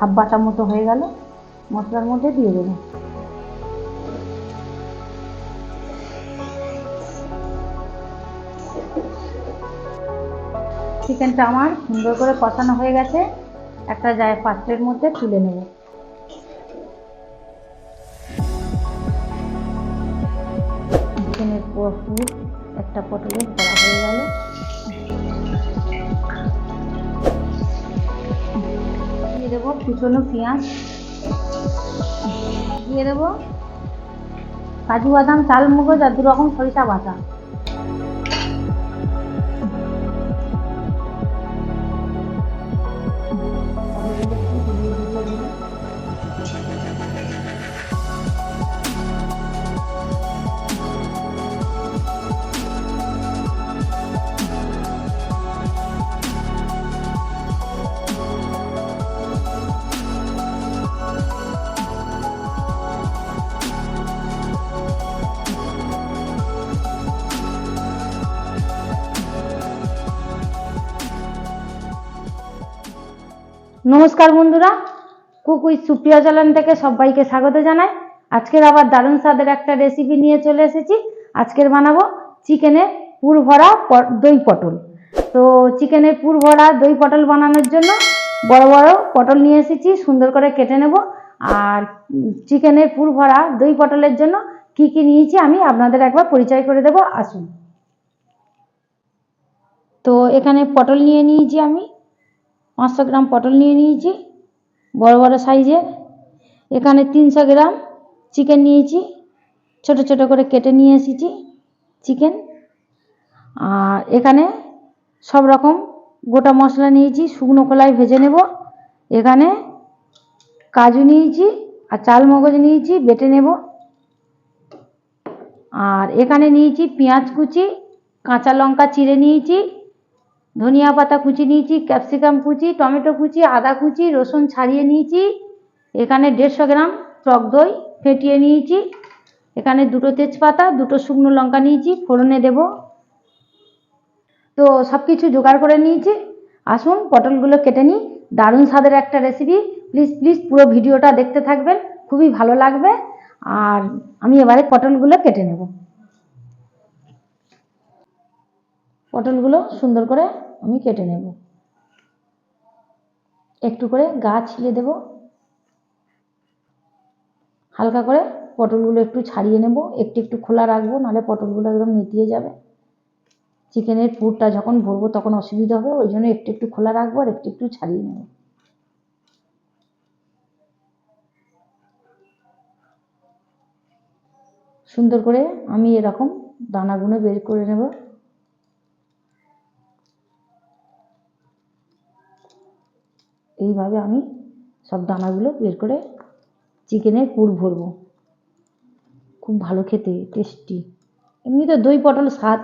Half বাটা মতো হয়ে গেল, মশলার মধ্যে দিয়ে দেবো। চিকেনটা আমার সুন্দর করে কষানো হয়ে গেছে, একটা পাত্রের মধ্যে তুলে নেব। চিকেনের পুর একটা পটলে ভরা হয়ে গেল। দিয়ে দেবো কুচনো পেঁয়াজ, দিয়ে দেবো কাজু বাদাম, চাল মগজ আর 2 রকম সরিষা বাটা। নমস্কার বন্ধুরা, কুক উইথ সুপ্রিয়া চ্যানেল থেকে সবাইকে স্বাগত জানাই। আজকের আবার দারুণ স্বাদের একটা রেসিপি নিয়ে চলে এসেছি। আজকের বানাবো চিকেনের পুর ভরা দই পটল। তো চিকেনের পুর ভরা দই পটল বানানোর জন্য বড় বড় পটল নিয়ে এসেছি, সুন্দর করে কেটে নেব। আর চিকেনের পুর ভরা দই পটলের জন্য কি কি নিয়েছি আমি আপনাদের একবার পরিচয় করে দেব, আসুন। তো এখানে পটল নিয়ে নিয়েছি আমি 500 গ্রাম পটল নিয়ে নিয়েছি বড় বড় সাইজের। এখানে 300 গ্রাম চিকেন নিয়েছি, ছোট ছোট করে কেটে নিয়ে এসেছি চিকেন। আর এখানে সব রকম গোটা মশলা নিয়েছি, শুকনো খোলায় ভেজে নেব। এখানে কাজু নিয়েছি আর চাল মগজ নিয়েছি, বেটে নেব। আর এখানে নিয়েছি পেঁয়াজ কুচি, কাঁচা লঙ্কা চিড়ে নিয়েছি, ধনিয়া পাতা কুচি নিয়েছি, ক্যাপসিকাম কুচি, টমেটো কুচি, আদা কুচি, রসুন ছাড়িয়ে নিয়েছি। এখানে 150 গ্রাম টক দই ফেটিয়ে নিয়েছি। এখানে 2টো তেজপাতা, 2টো শুকনো লঙ্কা নিয়েছি, ফোড়নে দেব। তো সব কিছু জোগাড় করে নিয়েছি, আসুন পটলগুলো কেটে নিই। দারুণ স্বাদের একটা রেসিপি, প্লিজ প্লিজ পুরো ভিডিওটা দেখতে থাকবেন, খুবই ভালো লাগবে। আর আমি এবারে পটলগুলো কেটে নেব। পটলগুলো সুন্দর করে আমি কেটে নেব, একটু করে গা ছিলে দেব। হালকা করে পটলগুলো একটু ছাড়িয়ে নেব, একটু একটু খোলা রাখবো, নাহলে পটলগুলো একদম নেতিয়ে যাবে। চিকেনের পুরটা যখন ভরবো তখন অসুবিধা হবে, ওই জন্য একটু একটু খোলা রাখবো আর একটু একটু ছাড়িয়ে নেব। সুন্দর করে আমি এরকম দানাগুলো বের করে নেব। এইভাবে আমি সব দানাগুলো বের করে চিকেনের পুর ভরবো। খুব ভালো খেতে, টেস্টি। এমনি তো দই পটল স্বাদ,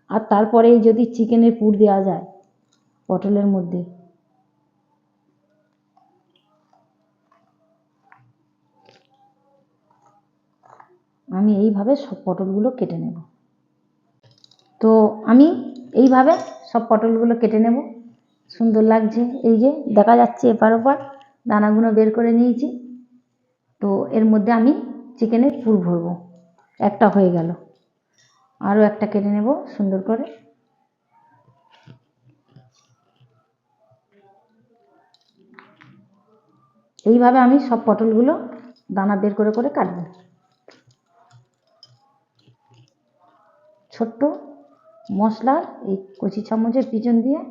আর তারপরে যদি চিকেনের পুর দেওয়া যায় পটলের মধ্যে, আমি এইভাবে সব পটলগুলো কেটে নেব। তো আমি এইভাবে সব পটলগুলো কেটে নেব। সুন্দর লাগছে, এই যে দেখা যাচ্ছে এপার ওপার দানাগুলো বের করে নিয়েছি। তো এর মধ্যে আমি চিকেনের পুর ভরবো। একটা হয়ে গেল, আরও একটা কেটে নেব সুন্দর করে। এইভাবে আমি সব পটলগুলো দানা বের করে করে কাটবো। ছোট্ট মশলার এই কচি চামচের পিছন দিয়ে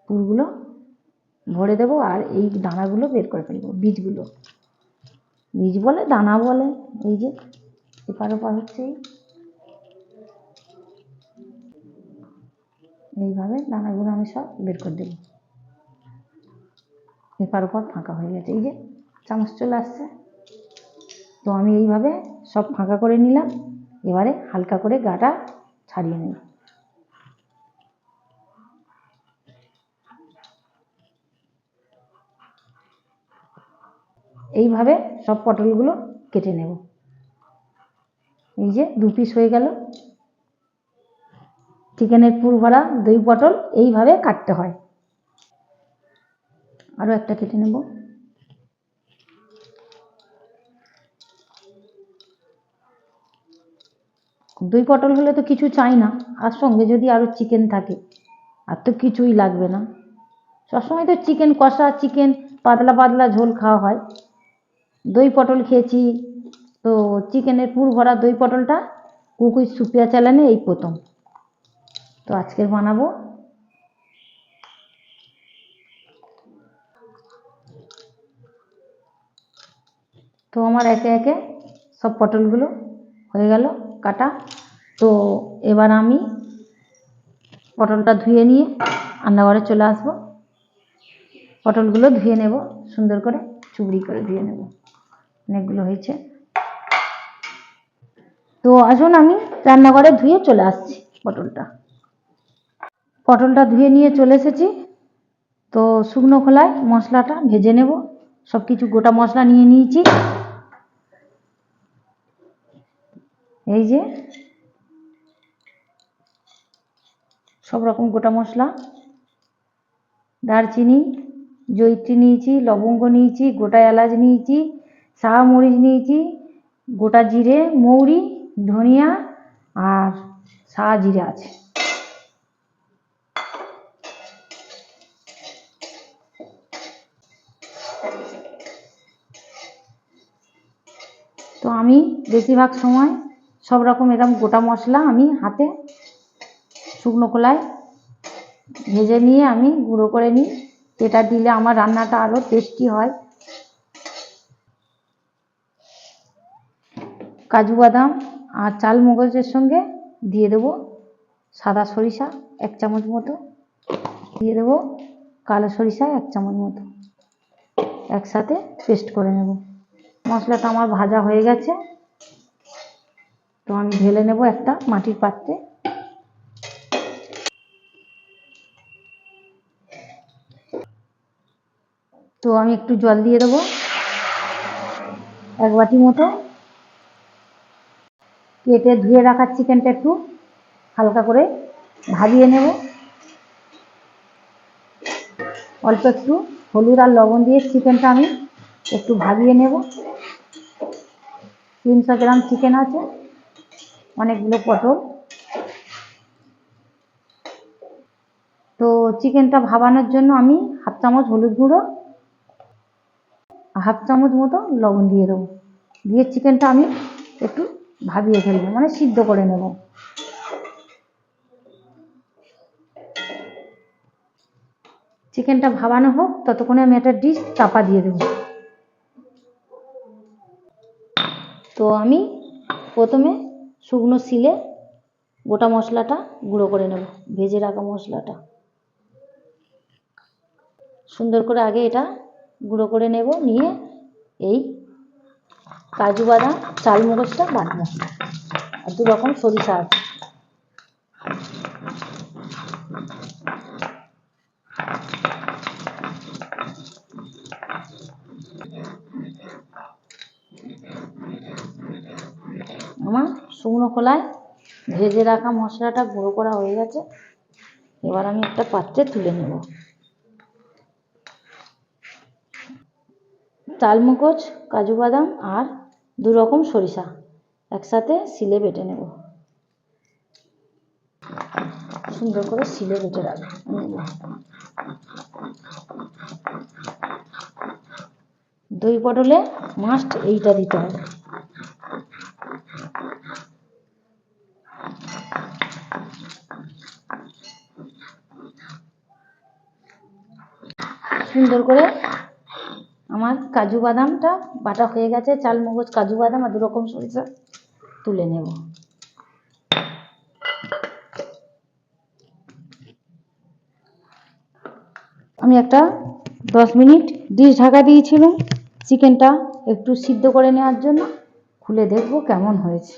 পুরগুলো ভরে দেবো, আর এই দানাগুলো বের করে ফেলবো। বীজ বলে দানা বলে, এই যে এপার ওপার হচ্ছে। এইভাবে দানাগুলো আমি সব বের করে দেবো। এপার ওপার ফাঁকা হয়ে গেছে, এই যে চামচ চলে আসছে। তো আমি এইভাবে সব ফাঁকা করে নিলাম। এবারে হালকা করে গাটা ছাড়িয়ে নেব। এইভাবে সব পটলগুলো কেটে নেব। এই যে 2 পিস হয়ে গেল। চিকেনের পুর ভরা দই পটল এইভাবে কাটতে হয়। আরও একটা কেটে নেব। দই পটল হলে তো কিছু চাই না, আর সঙ্গে যদি আরও চিকেন থাকে আর তো কিছুই লাগবে না। সবসময় তো চিকেন কষা, চিকেন পাতলা পাতলা ঝোল খাওয়া হয়। দই পটল খেয়েছি, তো চিকেনের পুর ভরা দই পটলটা কুকুই সুপিয়া চ্যানেলে এই প্রথম। তো আজকে বানাবো। তো আমার একে একে সব পটলগুলো হয়ে গেল কাটা। তো এবার আমি পটলটা ধুয়ে নিয়ে রান্নাঘরে চলে আসবো। পটলগুলো ধুয়ে নেব, সুন্দর করে চুবড়ি করে ধুয়ে নেব, অনেকগুলো হয়েছে। তো আসুন আমি রান্নাঘরে ধুয়ে চলে আসছি পটলটা ধুয়ে নিয়ে চলে এসেছি। তো শুকনো খোলায় মশলাটা ভেজে নেব। সব কিছু গোটা মশলা নিয়ে নিয়েছি। এই যে সব রকম গোটা মশলা, দারচিনি, জয়িত্রী নিয়েছি, লবঙ্গ নিয়েছি, গোটা এলাচ নিয়েছি, শাহ মরিচ নিয়েছি, গোটা জিরে, মৌরি, ধনিয়া আর শাহ জিরে আছে। তো আমি বেশিরভাগ সময় সব রকম এরকম গোটা মশলা আমি হাতে শুকনো খোলায় ভেজে নিয়ে আমি গুঁড়ো করে নিই। এটা দিলে আমার রান্নাটা আরও টেস্টি হয়। কাজু বাদাম আর চাল মগজের সঙ্গে দিয়ে দেবো সাদা সরিষা 1 চামচ মতো, দিয়ে দেবো কালো সরিষা 1 চামচ মতো, একসাথে পেস্ট করে নেব। মশলাটা আমার ভাজা হয়ে গেছে। তো আমি ঢেলে নেব একটা মাটির পাত্রে। তো আমি একটু জল দিয়ে দেবো 1 বাটি মতো। কেটে ধুয়ে রাখা চিকেনটা একটু হালকা করে ভাজিয়ে নেব। অল্প একটু হলুদ আর লবণ দিয়ে চিকেনটা আমি একটু ভাজিয়ে নেব। 300 গ্রাম চিকেন আছে, অনেকগুলো পটল। তো চিকেনটা ভাবানোর জন্য আমি 1/2 চামচ হলুদ গুঁড়ো, 1/2 চামচ মতো লবণ দিয়ে দেবো। দিয়ে চিকেনটা আমি একটু ভাবিয়ে ফেলবো, মানে সিদ্ধ করে নেব। চিকেনটা ভাবানো হোক, ততক্ষণে আমি একটা ডিশ চাপা দিয়ে দেবো। তো আমি প্রথমে শুকনো শিলে গোটা মশলাটা গুঁড়ো করে নেব। ভেজে রাখা মশলাটা সুন্দর করে আগে এটা গুঁড়ো করে নেব। নিয়ে এই কাজু বাদাম চাল মগজটা বাটবো, আর 2 রকম সরিষা আছে। আমার শুকনো খোলায় ভেজে রাখা মশলাটা গুঁড়ো করা হয়ে গেছে। এবার আমি একটা পাত্রে তুলে নেব। চালমগজ, কাজু বাদাম আর 2 রকম সরিষা একসাথে শিলে বেটে নেব। সুন্দর করে শিলে বেটে রাখবো। দই পটলে মাস্ট এইটা দিতে হবে। সুন্দর করে আমার কাজু বাদামটা বাটা হয়ে গেছে। চাল মগজ, কাজু বাদাম আর 2 রকম সরিষা তুলে নেব। আমি একটা 10 মিনিট ডিশ ঢাকা দিয়েছিলাম চিকেনটা একটু সিদ্ধ করে নেওয়ার জন্য। খুলে দেখব কেমন হয়েছে।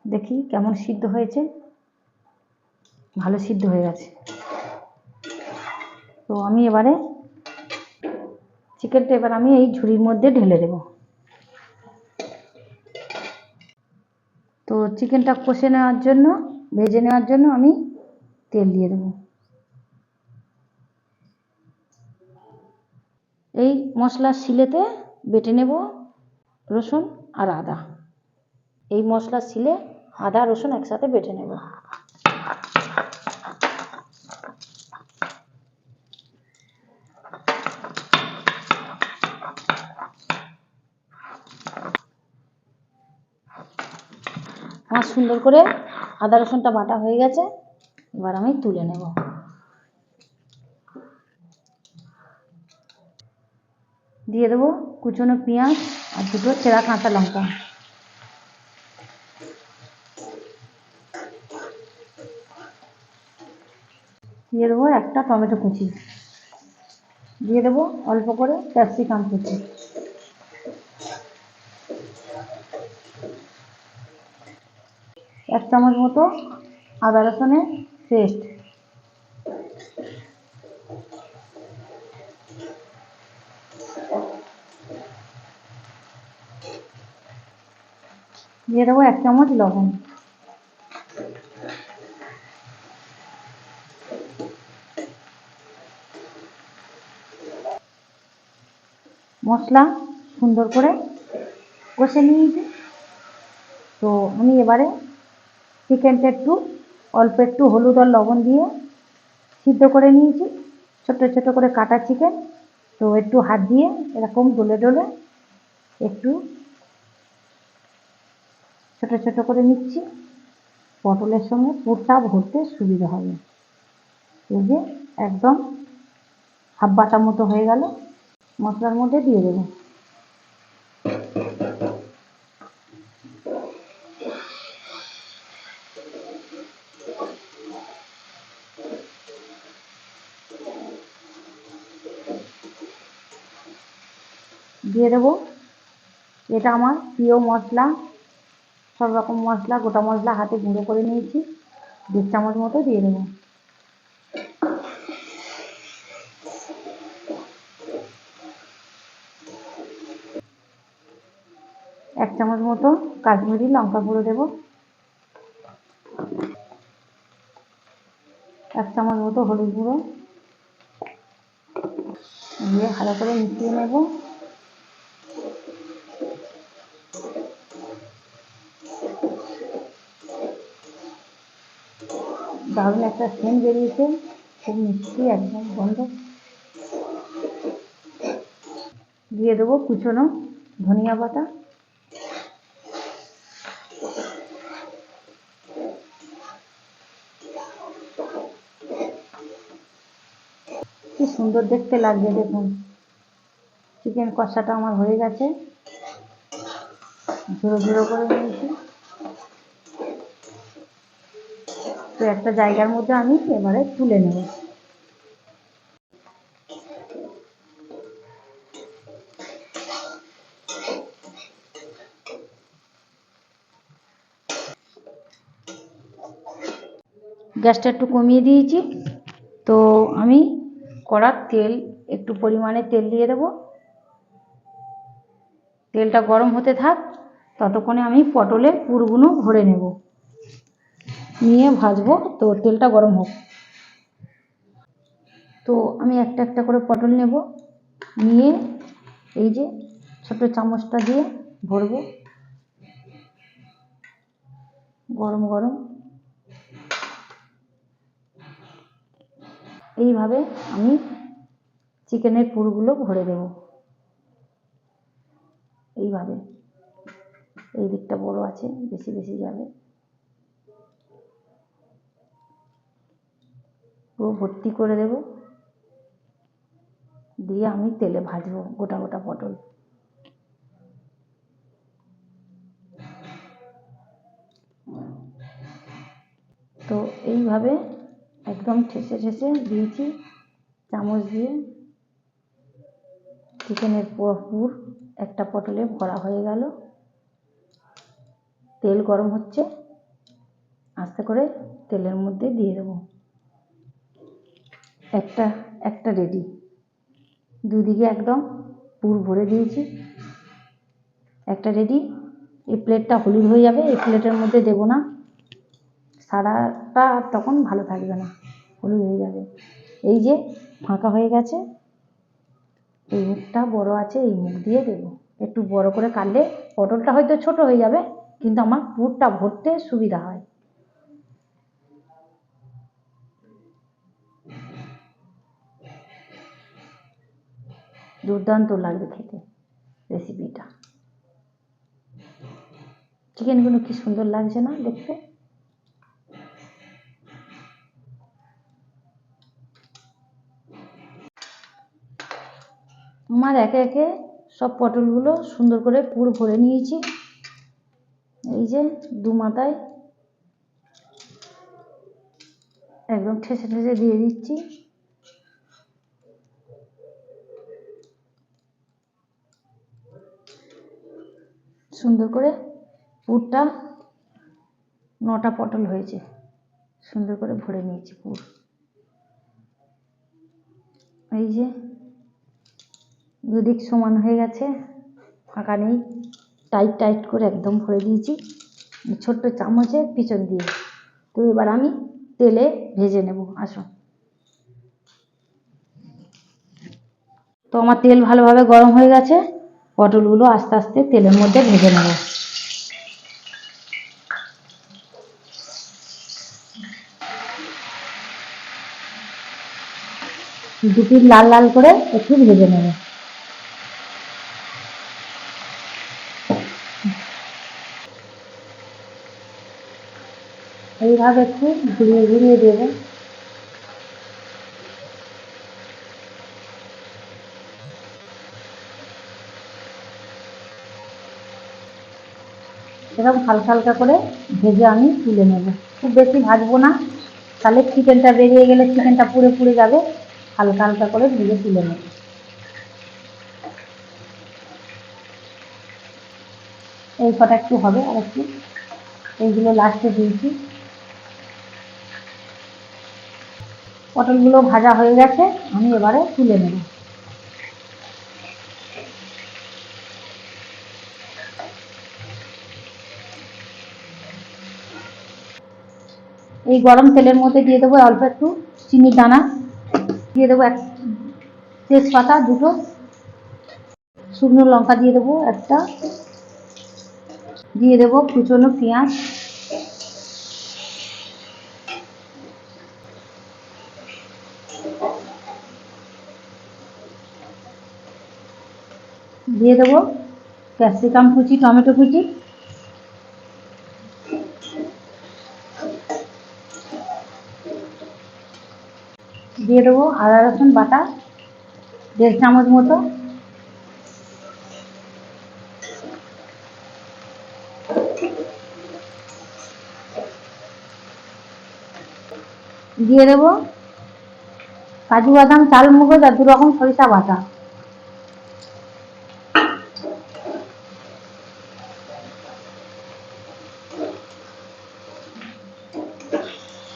দেখি কেমন সিদ্ধ হয়েছে। ভালো সিদ্ধ হয়ে গেছে। তো আমি এবারে চিকেনটা আমি এই ঝুড়ির মধ্যে ঢেলে দেব। তো চিকেনটা কষে নেওয়ার জন্য, ভেজে নেওয়ার জন্য আমি তেল দিয়ে দেব। এই মশলার শিলেতে বেটে নেব রসুন আর আদা। এই মশলার শিলে আদা রসুন একসাথে বেটে নেব। আমার সুন্দর করে আদা রসুনটা বাটা হয়ে গেছে, এবার আমি তুলে নেব। দিয়ে দেবো কুচনো পেঁয়াজ আর দুটো চেরা কাঁচা লঙ্কা। দিয়ে দেবো একটা টমেটো কুচি। দিয়ে দেবো অল্প করে ক্যাপসিকাম কুচি। এক চামচ মতো আদা রসুনের পেস্ট। দিয়ে দেবো এক চামচ লবণ। মশলা সুন্দর করে কষে নিয়েছি। তো আমি এবারে চিকেনটা একটু অল্প একটু হলুদ আর লবণ দিয়ে সিদ্ধ করে নিয়েছি। ছোট ছোট করে কাটা চিকেন, তো একটু হাত দিয়ে এরকম ডলে ডলে একটু ছোট ছোট করে নিচ্ছি। পটলের সঙ্গে পুরটা ভরতে সুবিধা হবে। এই যে একদম হাফ বাটা মতো হয়ে গেল, মশলার মধ্যে দিয়ে দেবো। দিয়ে দেবো এটা আমার প্রিয় মশলা, সব রকম মশলা, গোটা মশলা হাতে গুঁড়ো করে নিয়েছি, 1 চামচ মতো দিয়ে দেবো। এক চামচ মতো কাশ্মীরি লঙ্কা গুঁড়ো দেবো। 1 চামচ মতো হলুদ গুঁড়ো দিয়ে ভালো করে মিশিয়ে নেব। দারুণ একটা সেন্ট বেরিয়েছে, খুব মিষ্টি, একদম গন্ধ। দিয়ে দেবো কুচনো ধনিয়া পাতা। কি সুন্দর দেখতে লাগছে দেখুন। চিকেন কষাটা আমার হয়ে গেছে, ঝুড়ো ঝুড়ো করে নিয়েছি। তো একটা জায়গার মধ্যে আমি এবারে তুলে নেব। গ্যাসটা একটু কমিয়ে দিয়েছি। তো আমি কড়ার তেল একটু পরিমাণে তেল দিয়ে দেবো। তেলটা গরম হতে থাক, ততক্ষণে আমি পটলের পুরগুলো ভরে নেব, নিয়ে ভাজবো। তো তেলটা গরম হোক। তো আমি একটা একটা করে পটল নেব, নিয়ে এই যে ছোট চামচটা দিয়ে ভরবো। গরম গরম এইভাবে আমি চিকেনের পুরগুলো ভরে দেব। এইভাবে এই দিকটা বড় আছে, বেশি বেশি যাবে। পুরো ভর্তি করে দেব, দিয়ে আমি তেলে ভাজবো গোটা গোটা পটল। তো এইভাবে একদম ঠেসে ঠেসে দিয়েছি চামচ দিয়ে। চিকেনের পুর একটা পটলে ভরা হয়ে গেল। তেল গরম হচ্ছে, আস্তে করে তেলের মধ্যে দিয়ে দেবো। একটা একটা রেডি, দুদিকে একদম পুর ভরে দিয়েছি। একটা রেডি। এই প্লেটটা হলুদ হয়ে যাবে, এই প্লেটের মধ্যে দেবো না, সাদাটা তখন ভালো থাকবে না, হলুদ হয়ে যাবে। এই যে ফাঁকা হয়ে গেছে, এই মুখটা বড় আছে, এই মুখ দিয়ে দেবো। একটু বড় করে কাটলে পটলটা হয়তো ছোট হয়ে যাবে, কিন্তু আমার পুরটা ভরতে সুবিধা হয়। দুর্দান্ত লাগবে খেতে রেসিপিটা। চিকেনগুলো কি সুন্দর লাগছে না দেখতে? আমার একে একে সব পটলগুলো সুন্দর করে পুর ভরে নিয়েছি। এই যে দু মাথায় একদম ঠেসে ঠেসে দিয়ে দিচ্ছি। সুন্দর করে পুরটা 9টা পটল হয়েছে, সুন্দর করে ভরে নিয়েছি পুর। এই যে দুদিক সমান হয়ে গেছে, ফাঁকা নেই, টাইট টাইট করে একদম ভরে দিয়েছি ছোট্ট চামচের পিছন দিয়ে। তো এবার আমি তেলে ভেজে নেব। আসো। তো আমার তেল ভালোভাবে গরম হয়ে গেছে, পটলগুলো আস্তে আস্তে তেলের মধ্যে ভেজে নেব। দু পিঠ লাল লাল করে একটু ভেজে নেব। এইভাবে একটু ঘুরিয়ে ঘুরিয়ে দেবো। এরকম হালকা হালকা করে ভেজে আমি তুলে নেব। খুব বেশি ভাজবো না, তাহলে চিকেনটা বেরিয়ে গেলে চিকেনটা পুড়ে পুড়ে যাবে। হালকা হালকা করে ভেজে তুলে নেব। এই কটা একটু হবে, আর একটু এইগুলো লাস্টে দিয়েছি। পটলগুলো ভাজা হয়ে গেছে, আমি এবারে তুলে নেব। এই গরম তেলের মধ্যে দিয়ে দেবো অল্প একটু চিনির দানা, দিয়ে দেবো তেজপাতা দুটো, শুকনো লঙ্কা দিয়ে দেবো একটা, দিয়ে দেবো কুচনো পেঁয়াজ, দিয়ে দেবো ক্যাপসিকাম কুচি, টমেটো কুচি, দিয়ে দেবো আদা রসুন বাটা 1.5 চামচ মতো, দিয়ে দেবো কাজু বাদাম চাল মগজ আর 2 রকম সরিষা বাটা।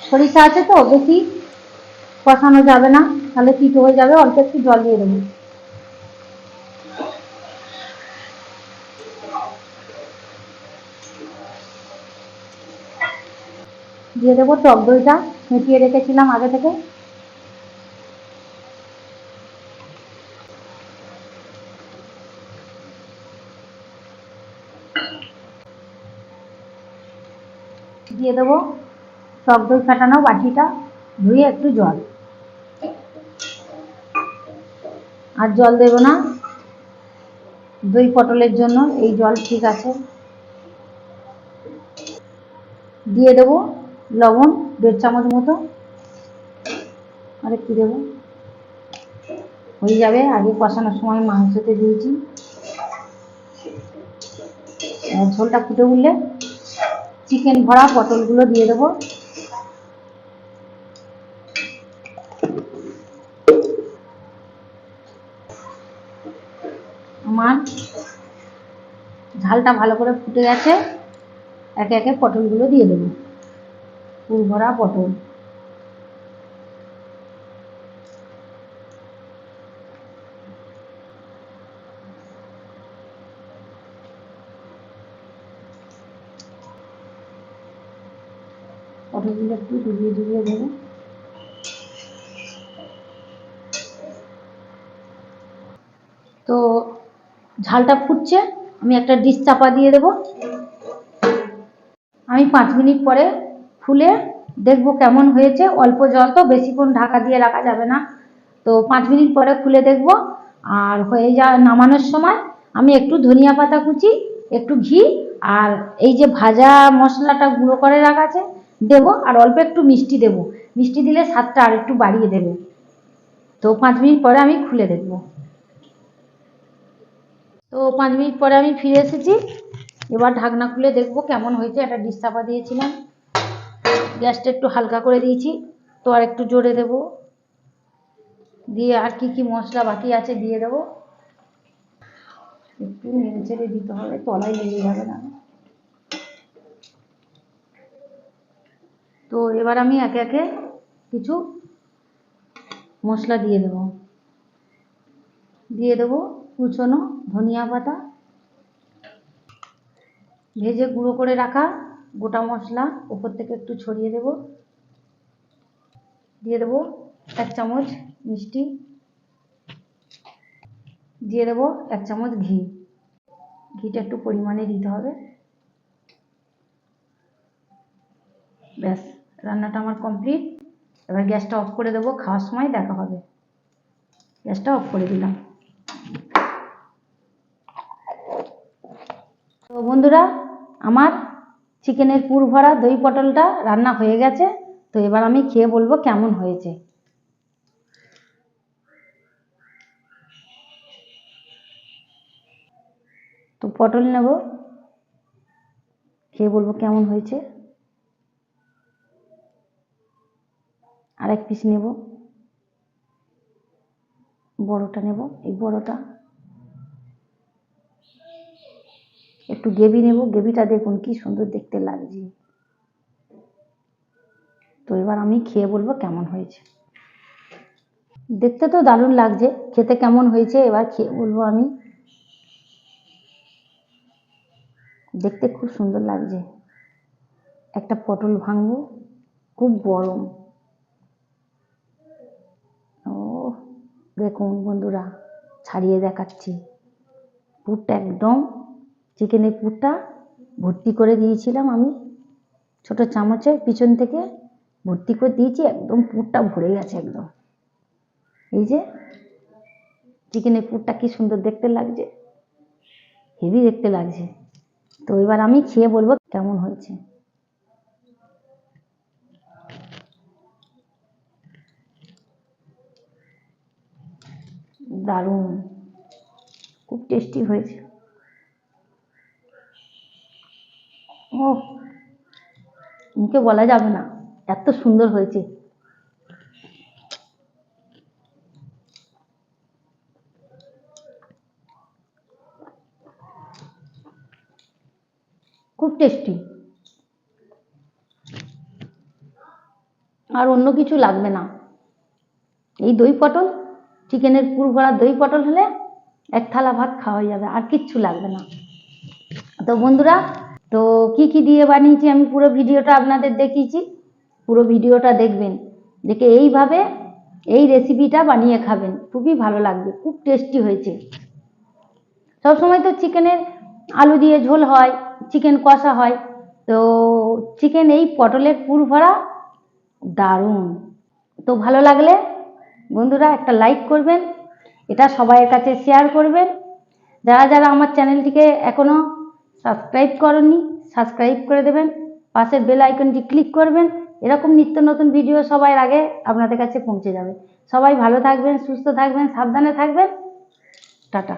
সরিষা আছে তো বেশি কষানো যাবে না, তাহলে তিতো হয়ে যাবে। অল্প একটু জল দিয়ে দেবো। দিয়ে দেবো টক দইটা ফেটিয়ে রেখেছিলাম আগে থেকে। দিয়ে দেবো টক দই ফাটানো বাটিটা ধুয়ে একটু জল, আর জল দেবো না, দই পটলের জন্য এই জল ঠিক আছে। দিয়ে দেবো লবণ 1.5 চামচ মতো, আর একটু দেবো, হয়ে যাবে। আগে কষানোর সময় মাংসতে দিয়েছি। ঝোলটা ফুটে উঠলে চিকেন ভরা পটলগুলো দিয়ে দেবো। আমার ঝালটা ভালো করে ফুটে গেছে, একে একে পটলগুলো দিয়ে দেবো, পুর ভরা পটল। পটলগুলো একটু ডুবিয়ে ডুবিয়ে দেবো। ঝালটা ফুটছে, আমি একটা ডিশ চাপা দিয়ে দেব। আমি 5 মিনিট পরে খুলে দেখব কেমন হয়েছে। অল্প জল তো, বেশিক্ষণ ঢাকা দিয়ে রাখা যাবে না। তো 5 মিনিট পরে খুলে দেখব। আর হয়ে নামানোর সময় আমি একটু ধনিয়া পাতা কুচি, একটু ঘি আর এই যে ভাজা মশলাটা গুঁড়ো করে রাখা আছে দেবো, আর অল্প একটু মিষ্টি দেব। মিষ্টি দিলে স্বাদটা আর একটু বাড়িয়ে দেবে। তো 5 মিনিট পরে আমি খুলে দেখব। তো 5 মিনিট পরে আমি ফিরে এসেছি। এবার ঢাকনা খুলে দেখব কেমন হয়েছে। একটা ডিশ চাপা দিয়েছিলাম, গ্যাসটা একটু হালকা করে দিয়েছি, তো আর একটু জোরে দেব। দিয়ে আর কি কি মশলা বাকি আছে দিয়ে দেবো। একটু নেড়ে চেড়ে দিতে হবে, তলায় লেগে যাবে না। তো এবার আমি একে একে কিছু মশলা দিয়ে দেব। দিয়ে দেবো কুচনো ধনিয়া পাতা, ভেজে গুঁড়ো করে রাখা গোটা মশলা উপর থেকে একটু ছড়িয়ে দেব। দিয়ে দেবো 1 চামচ মিষ্টি, দিয়ে দেবো 1 চামচ ঘি। ঘিটা একটু পরিমাণে দিতে হবে। ব্যাস, রান্নাটা আমার কমপ্লিট। এবার গ্যাসটা অফ করে দেবো, খাওয়ার সময় দেখা হবে। গ্যাসটা অফ করে দিলাম। তো বন্ধুরা, আমার চিকেনের পুর ভরা দই পটলটা রান্না হয়ে গেছে। তো এবার আমি খেয়ে বলবো কেমন হয়েছে। তো পটল নেব, খেয়ে বলবো কেমন হয়েছে। আর 1 পিস নেব, বড়টা নেব, এই বড়টা। একটু গ্রেভি নেব, গ্রেভিটা দেখুন কি সুন্দর দেখতে লাগছে। তো এবার আমি খেয়ে বলবো কেমন হয়েছে। দেখতে তো দারুণ লাগছে, খেতে কেমন হয়েছে এবার খেয়ে বলবো আমি। দেখতে খুব সুন্দর লাগছে। একটা পটল ভাঙবো, খুব গরম। ও দেখুন বন্ধুরা, ছাড়িয়ে দেখাচ্ছি। পুরটা একদম, চিকেনের পুরটা ভর্তি করে দিয়েছিলাম আমি, ছোট চামচের পিছন থেকে ভর্তি করে দিয়েছি, একদম পুরটা ভরে গেছে একদম। এই যে চিকেনের পুরটা কি সুন্দর দেখতে লাগছে, হেভি দেখতে লাগছে। তো এবার আমি খেয়ে বলবো কেমন হয়েছে। দারুণ, খুব টেস্টি হয়েছে। ও মুখে বলা যাবে না, এত সুন্দর হয়েছে। খুব টেস্টি, আর অন্য কিছু লাগবে না। এই দই পটল, চিকেনের পুর ভরা দই পটল হলে 1 থালা ভাত খাওয়া যাবে, আর কিচ্ছু লাগবে না। তো বন্ধুরা, তো কি কি দিয়ে বানিয়েছি আমি পুরো ভিডিওটা আপনাদের দেখিয়েছি। পুরো ভিডিওটা দেখবেন, দেখে এইভাবে এই রেসিপিটা বানিয়ে খাবেন, খুবই ভালো লাগবে, খুব টেস্টি হয়েছে। সবসময় তো চিকেনের আলু দিয়ে ঝোল হয়, চিকেন কষা হয়, তো চিকেন এই পটলের পুর ভরা দারুণ। তো ভালো লাগলে বন্ধুরা একটা লাইক করবেন, এটা সবাইয়ের কাছে শেয়ার করবেন। যারা যারা আমার চ্যানেলটিকে এখনো সাবস্ক্রাইব করেননি, সাবস্ক্রাইব করে দেবেন, পাশের বেল আইকনটি ক্লিক করবেন। এরকম নিত্য নতুন ভিডিও সবার আগে আপনাদের কাছে পৌঁছে যাবে। সবাই ভালো থাকবেন, সুস্থ থাকবেন, সাবধানে থাকবেন। টাটা।